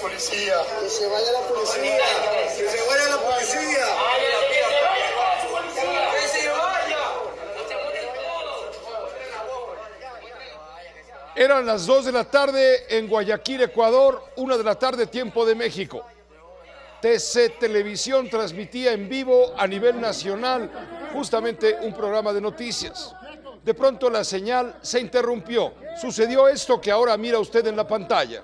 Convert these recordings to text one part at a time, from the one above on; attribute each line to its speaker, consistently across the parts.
Speaker 1: policía. Que se vaya la policía. Que se vaya la policía. Que se vaya.
Speaker 2: Eran las 2 de la tarde en Guayaquil, Ecuador, 1 de la tarde, tiempo de México. TC Televisión transmitía en vivo a nivel nacional justamente un programa de noticias. De pronto la señal se interrumpió. Sucedió esto que ahora mira usted en la pantalla.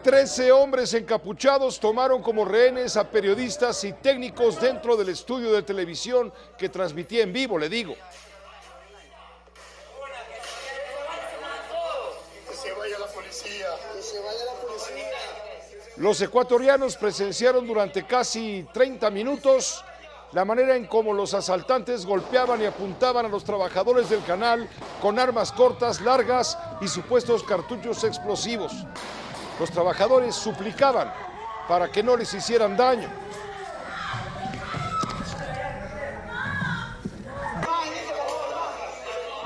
Speaker 2: Trece hombres encapuchados tomaron como rehenes a periodistas y técnicos dentro del estudio de televisión que transmitía en vivo, le digo.
Speaker 1: Que se vaya la policía. Que se vaya la policía.
Speaker 2: Los ecuatorianos presenciaron durante casi 30 minutos la manera en cómo los asaltantes golpeaban y apuntaban a los trabajadores del canal con armas cortas, largas y supuestos cartuchos explosivos. Los trabajadores suplicaban para que no les hicieran daño.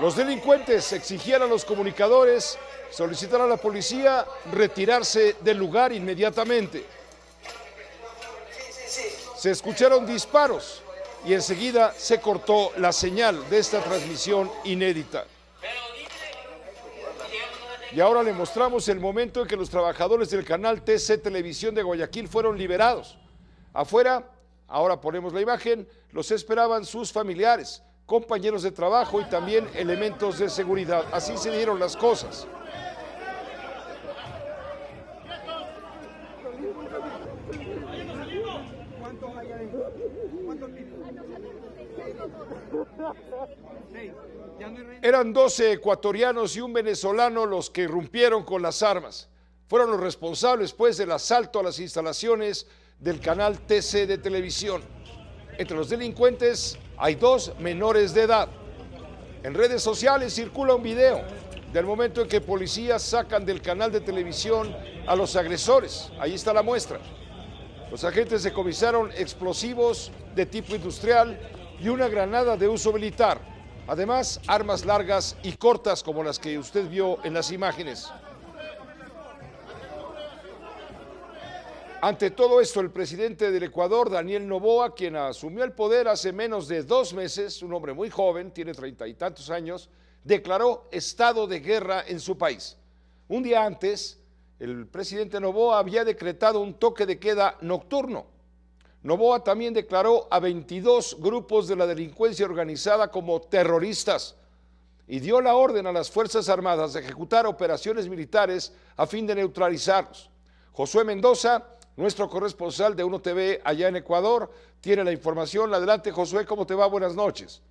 Speaker 2: Los delincuentes exigían a los comunicadores solicitar a la policía retirarse del lugar inmediatamente. Se escucharon disparos y enseguida se cortó la señal de esta transmisión inédita. Y ahora le mostramos el momento en que los trabajadores del canal TC Televisión de Guayaquil fueron liberados. Afuera, ahora ponemos la imagen, los esperaban sus familiares, compañeros de trabajo y también elementos de seguridad. Así se dieron las cosas. Eran 12 ecuatorianos y un venezolano los que irrumpieron con las armas. Fueron los responsables, pues, del asalto a las instalaciones del canal TC de televisión. Entre los delincuentes hay 2 menores de edad. En redes sociales circula un video del momento en que policías sacan del canal de televisión a los agresores. Ahí está la muestra. Los agentes decomisaron explosivos de tipo industrial y una granada de uso militar. Además, armas largas y cortas como las que usted vio en las imágenes. Ante todo esto, el presidente del Ecuador, Daniel Noboa, quien asumió el poder hace menos de 2 meses, un hombre muy joven, tiene 30 y tantos años, declaró estado de guerra en su país. Un día antes, el presidente Noboa había decretado un toque de queda nocturno. Noboa también declaró a 22 grupos de la delincuencia organizada como terroristas y dio la orden a las Fuerzas Armadas de ejecutar operaciones militares a fin de neutralizarlos. Josué Mendoza, nuestro corresponsal de UNO TV allá en Ecuador, tiene la información. Adelante, Josué, ¿cómo te va? Buenas noches.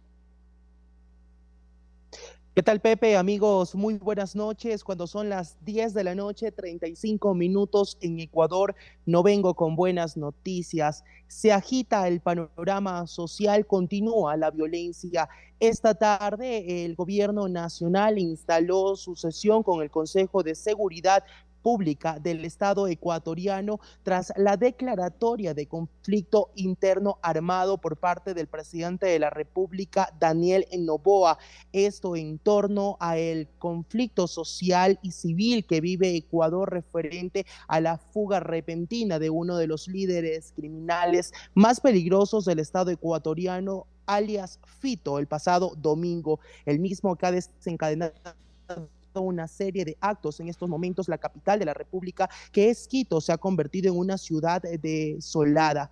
Speaker 3: ¿Qué tal, Pepe? Amigos, muy buenas noches. Cuando son las 10 de la noche, 35 minutos en Ecuador, no vengo con buenas noticias. Se agita el panorama social, continúa la violencia. Esta tarde, el gobierno nacional instaló su sesión con el Consejo de Seguridad Pública del Estado ecuatoriano tras la declaratoria de conflicto interno armado por parte del presidente de la República, Daniel Noboa. Esto en torno al conflicto social y civil que vive Ecuador referente a la fuga repentina de uno de los líderes criminales más peligrosos del Estado ecuatoriano, alias Fito, el pasado domingo, el mismo que ha desencadenado una serie de actos. En estos momentos la capital de la República, que es Quito, se ha convertido en una ciudad desolada.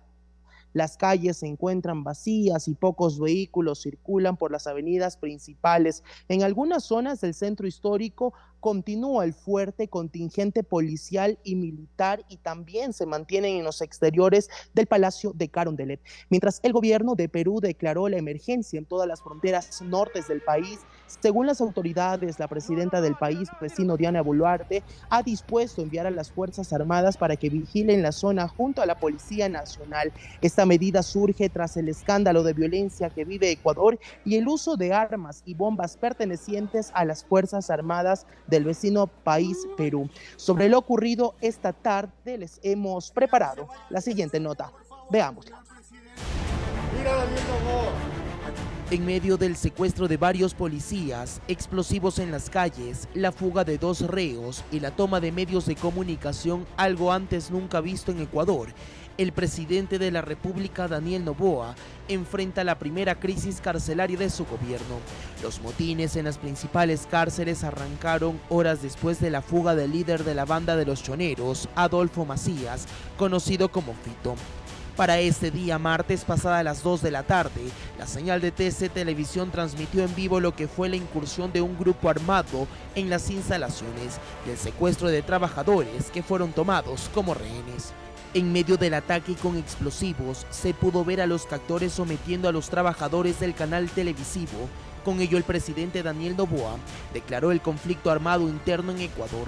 Speaker 3: Las calles se encuentran vacías y pocos vehículos circulan por las avenidas principales. En algunas zonas del centro histórico continúa el fuerte contingente policial y militar y también se mantienen en los exteriores del Palacio de Carondelet. Mientras el gobierno de Perú declaró la emergencia en todas las fronteras nortes del país, según las autoridades, la presidenta del país vecino, Diana Boluarte, ha dispuesto a enviar a las Fuerzas Armadas para que vigilen la zona junto a la Policía Nacional. Esta medida surge tras el escándalo de violencia que vive Ecuador y el uso de armas y bombas pertenecientes a las Fuerzas Armadas del vecino país Perú. Sobre lo ocurrido esta tarde les hemos preparado la siguiente nota. Veámosla.
Speaker 1: Mira, Daniel Noboa.
Speaker 3: En medio del secuestro de varios policías, explosivos en las calles, la fuga de 2 reos y la toma de medios de comunicación, algo antes nunca visto en Ecuador, el presidente de la República, Daniel Noboa, enfrenta la primera crisis carcelaria de su gobierno. Los motines en las principales cárceles arrancaron horas después de la fuga del líder de la banda de los choneros, Adolfo Macías, conocido como Fito. Para este día martes, pasada las 2 de la tarde, la señal de TC Televisión transmitió en vivo lo que fue la incursión de un grupo armado en las instalaciones y el secuestro de trabajadores que fueron tomados como rehenes. En medio del ataque con explosivos, se pudo ver a los captores sometiendo a los trabajadores del canal televisivo. Con ello, el presidente Daniel Noboa declaró el conflicto armado interno en Ecuador.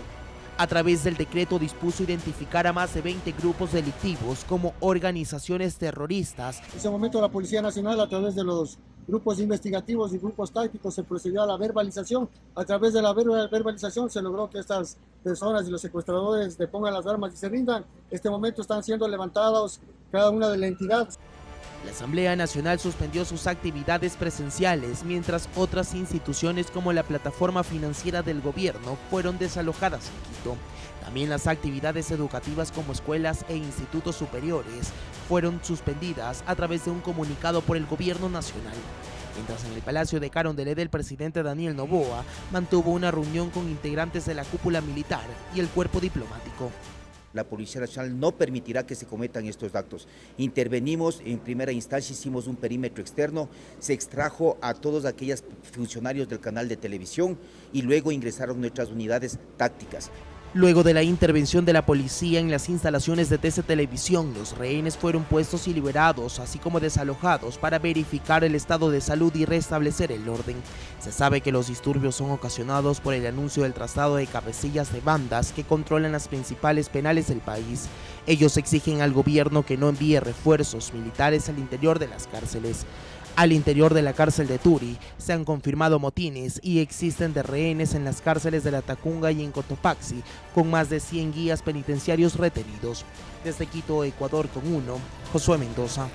Speaker 3: A través del decreto dispuso identificar a más de 20 grupos delictivos como organizaciones terroristas.
Speaker 4: En ese momento la Policía Nacional, a través de los grupos investigativos y grupos tácticos, se procedió a la verbalización. A través de la verbalización se logró que estas personas y los secuestradores depongan las armas y se rindan. En este momento están siendo levantados cada una de las entidades.
Speaker 3: La Asamblea Nacional suspendió sus actividades presenciales, mientras otras instituciones como la plataforma financiera del gobierno fueron desalojadas en Quito. También las actividades educativas como escuelas e institutos superiores fueron suspendidas a través de un comunicado por el gobierno nacional. Mientras en el Palacio de Carondelet el presidente Daniel Noboa mantuvo una reunión con integrantes de la cúpula militar y el cuerpo diplomático.
Speaker 5: La Policía Nacional no permitirá que se cometan estos actos. Intervenimos en primera instancia, hicimos un perímetro externo, se extrajo a todos aquellos funcionarios del canal de televisión y luego ingresaron nuestras unidades tácticas.
Speaker 3: Luego de la intervención de la policía en las instalaciones de TC Televisión, los rehenes fueron puestos y liberados, así como desalojados para verificar el estado de salud y restablecer el orden. Se sabe que los disturbios son ocasionados por el anuncio del traslado de cabecillas de bandas que controlan las principales penales del país. Ellos exigen al gobierno que no envíe refuerzos militares al interior de las cárceles. Al interior de la cárcel de Turi se han confirmado motines y existen de rehenes en las cárceles de La Tacunga y en Cotopaxi, con más de 100 guías penitenciarios retenidos. Desde Quito, Ecuador, con 1, Josué Mendoza.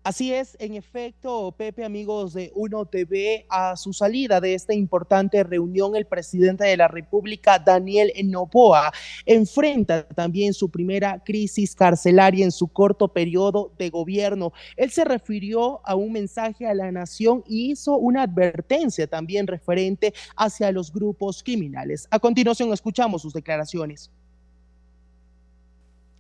Speaker 3: Así es, en efecto, Pepe, amigos de Uno TV, a su salida de esta importante reunión, el presidente de la República, Daniel Noboa, enfrenta también su primera crisis carcelaria en su corto periodo de gobierno. Él se refirió a un mensaje a la nación y hizo una advertencia también referente hacia los grupos criminales. A continuación, escuchamos sus declaraciones.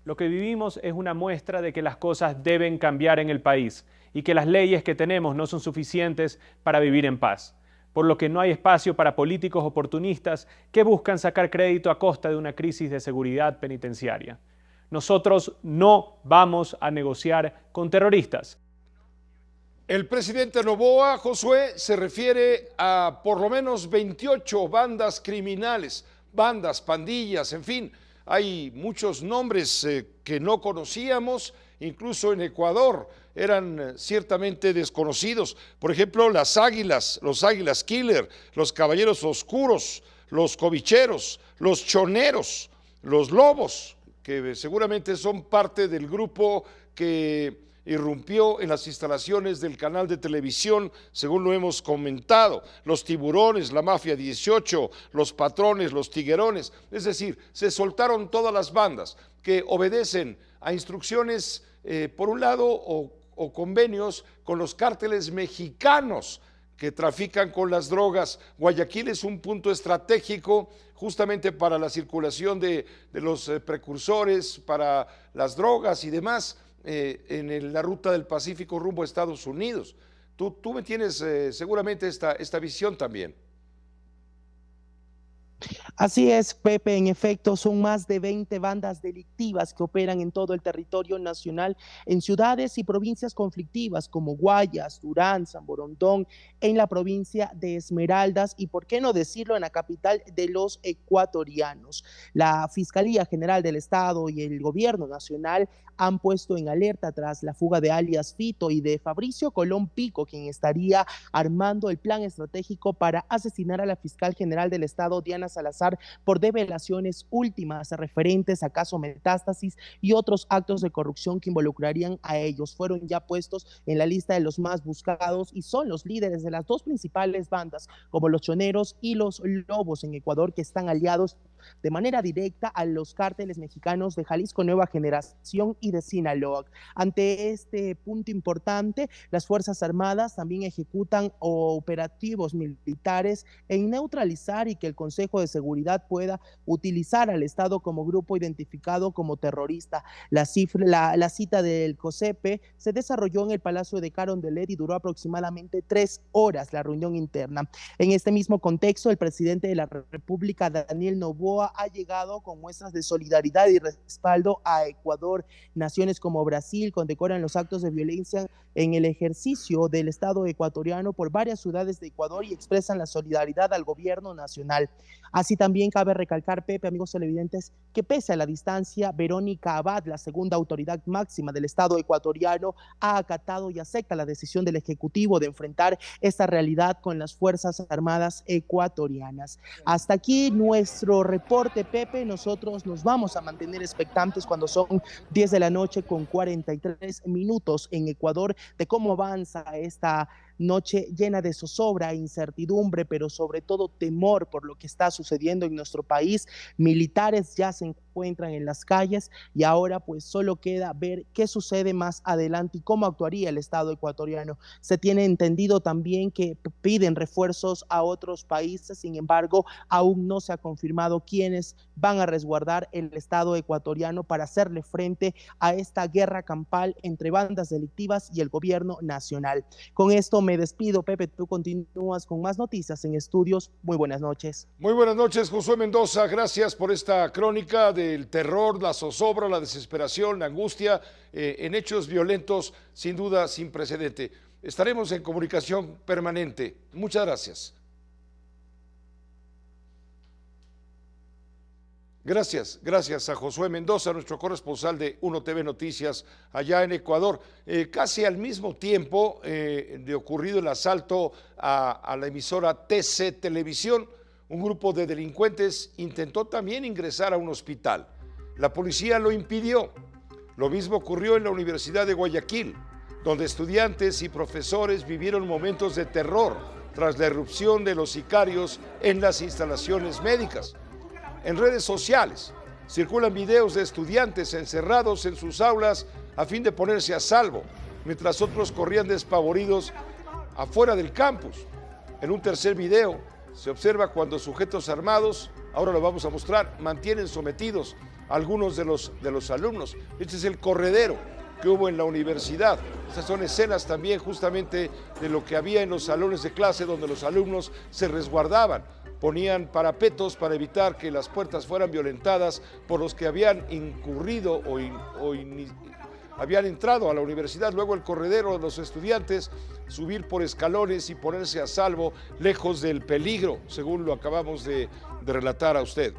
Speaker 6: Lo que vivimos es una muestra de que las cosas deben cambiar en el país y que las leyes que tenemos no son suficientes para vivir en paz, por lo que no hay espacio para políticos oportunistas que buscan sacar crédito a costa de una crisis de seguridad penitenciaria. Nosotros no vamos a negociar con terroristas.
Speaker 2: El presidente Noboa, Josué, se refiere a por lo menos 28 bandas criminales, bandas, pandillas, en fin. Hay muchos nombres que no conocíamos, incluso en Ecuador eran ciertamente desconocidos. Por ejemplo, las águilas, los águilas killer, los caballeros oscuros, los cobicheros, los choneros, los lobos, que seguramente son parte del grupo que irrumpió en las instalaciones del canal de televisión, según lo hemos comentado, los tiburones, la mafia 18, los patrones, los tiguerones, es decir, se soltaron todas las bandas que obedecen a instrucciones, por un lado, o convenios con los cárteles mexicanos que trafican con las drogas. Guayaquil es un punto estratégico justamente para la circulación de los precursores, para las drogas y demás, en la ruta del Pacífico rumbo a Estados Unidos. Tú me tienes seguramente esta visión también.
Speaker 3: Así es, Pepe, en efecto, son más de 20 bandas delictivas que operan en todo el territorio nacional, en ciudades y provincias conflictivas como Guayas, Durán, San Borondón, en la provincia de Esmeraldas y, por qué no decirlo, en la capital de los ecuatorianos. La Fiscalía General del Estado y el Gobierno Nacional han puesto en alerta tras la fuga de alias Fito y de Fabricio Colón Pico, quien estaría armando el plan estratégico para asesinar a la fiscal general del Estado, Diana Salazar, pasar por develaciones últimas referentes a caso Metástasis y otros actos de corrupción que involucrarían a ellos. Fueron ya puestos en la lista de los más buscados y son los líderes de las dos principales bandas, como los Choneros y los Lobos en Ecuador, que están aliados de manera directa a los cárteles mexicanos de Jalisco Nueva Generación y de Sinaloa. Ante este punto importante, las Fuerzas Armadas también ejecutan operativos militares en neutralizar y que el Consejo de Seguridad pueda utilizar al Estado como grupo identificado como terrorista. La cita del COSEPE se desarrolló en el Palacio de Carondelet y duró aproximadamente 3 horas la reunión interna. En este mismo contexto, el presidente de la República, Daniel Noboa, ha llegado con muestras de solidaridad y respaldo a Ecuador. Naciones como Brasil condecoran los actos de violencia en el ejercicio del Estado ecuatoriano por varias ciudades de Ecuador y expresan la solidaridad al gobierno nacional. Así también cabe recalcar, Pepe, amigos televidentes, que pese a la distancia, Verónica Abad, la segunda autoridad máxima del Estado ecuatoriano, ha acatado y acepta la decisión del Ejecutivo de enfrentar esta realidad con las Fuerzas Armadas ecuatorianas. Hasta aquí nuestro reporte, Pepe. Nosotros nos vamos a mantener expectantes cuando son 10 de la noche con 43 minutos en Ecuador de cómo avanza esta noche llena de zozobra, incertidumbre, pero sobre todo temor por lo que está sucediendo en nuestro país. Militares ya se encuentran en las calles y ahora pues solo queda ver qué sucede más adelante y cómo actuaría el Estado ecuatoriano. Se tiene entendido también que piden refuerzos a otros países, sin embargo, aún no se ha confirmado quiénes van a resguardar el Estado ecuatoriano para hacerle frente a esta guerra campal entre bandas delictivas y el gobierno nacional. Con esto me despido, Pepe, tú continúas con más noticias en estudios. Muy buenas noches.
Speaker 2: Muy buenas noches, Josué Mendoza, gracias por esta crónica del terror, la zozobra, la desesperación, la angustia en hechos violentos, sin duda sin precedente. Estaremos en comunicación permanente. Muchas gracias. Gracias a Josué Mendoza, nuestro corresponsal de Uno TV Noticias allá en Ecuador. Casi al mismo tiempo de ocurrido el asalto a la emisora TC Televisión, un grupo de delincuentes intentó también ingresar a un hospital. La policía lo impidió. Lo mismo ocurrió en la Universidad de Guayaquil, donde estudiantes y profesores vivieron momentos de terror tras la irrupción de los sicarios en las instalaciones médicas. En redes sociales circulan videos de estudiantes encerrados en sus aulas a fin de ponerse a salvo, mientras otros corrían despavoridos afuera del campus. En un tercer video se observa cuando sujetos armados, ahora lo vamos a mostrar, mantienen sometidos a algunos de los alumnos. Este es el corredero que hubo en la universidad. Estas son escenas también justamente de lo que había en los salones de clase donde los alumnos se resguardaban. Ponían parapetos para evitar que las puertas fueran violentadas por los que habían incurrido habían entrado a la universidad. Luego el corredero de los estudiantes, subir por escalones y ponerse a salvo lejos del peligro, según lo acabamos de relatar a usted.